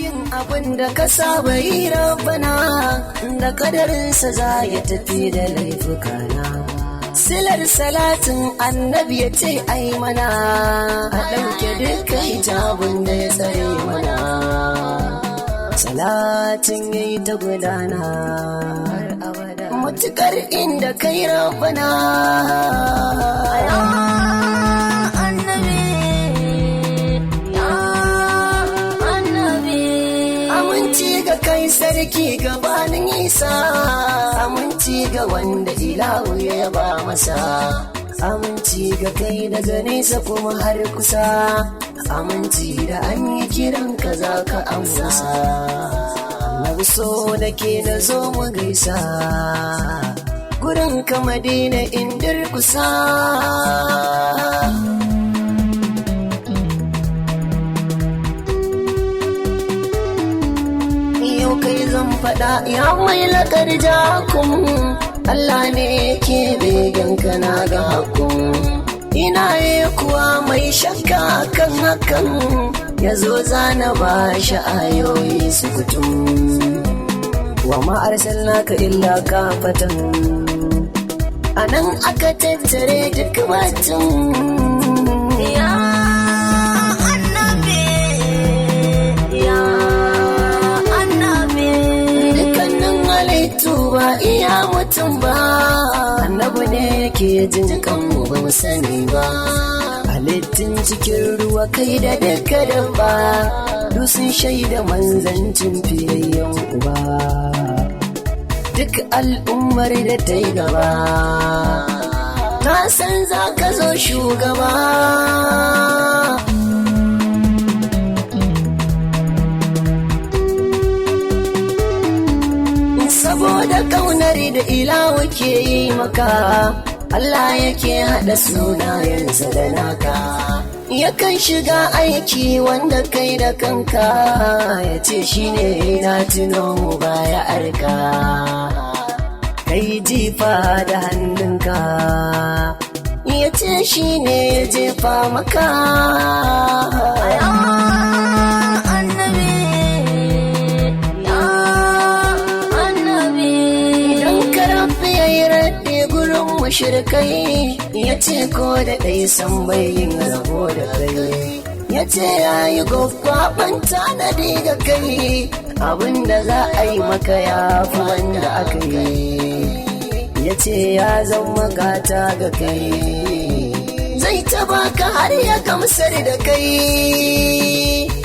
yin abin da ka saba yi rabbana, da kadarinsa za ya tafi da laifukana. Silar salatin annabi ya ce ai mana, a ɗauke duka hijabun da ya tsare mana. Salatin ya yi ta gudana matukar inda kai rabbana. Kai sarki gabanin isa, aminci ga wanda ilahu ya ba masa, aminci ga kai daga nesa kuma har kusa, aminci da an yi kiran ka za ka amsa. Na so da ke na zo mu gaisa, gurin ka Madina in durkusa. Kai zan faɗa ya mai laƙar jakun, Allah ne ke begen kana ga hakun. Ina yi kuwa mai shakka kan hakan, ya zo zana ba shi ayoyi su kutum. Wa ma'arsal naka illa kafatan, a nan aka tattare duk batun. Ba iya mutum ba, annabi ne yake jin kanmu ba mu sani ba. Halittun cikin ruwa kai da duka dabba, duk sun shaida manzancin fiyayyen uba. Duk al'ummar da ta yi gaba, ta san za ka zo shugaba. Saboda kaunar da ilawa ke yi maka, Allah yake haɗa sunayensa da naka. Yakan shiga aiki wanda kai da kanka, ya ce shi ne na tuno mu baya arka. Kai jifa da hannunka, ya ce shi ne ya jefa maka. Shirkai ya ce ko da ɗai san bayin rabo da kai, ya ce ya yi gwaggwaɓan tanadi ga kai, abinda za a yi maka ya fi wanda aka yi. Ya ce ya zama gata ga kai, zai ta baka har ya gamsar da kai.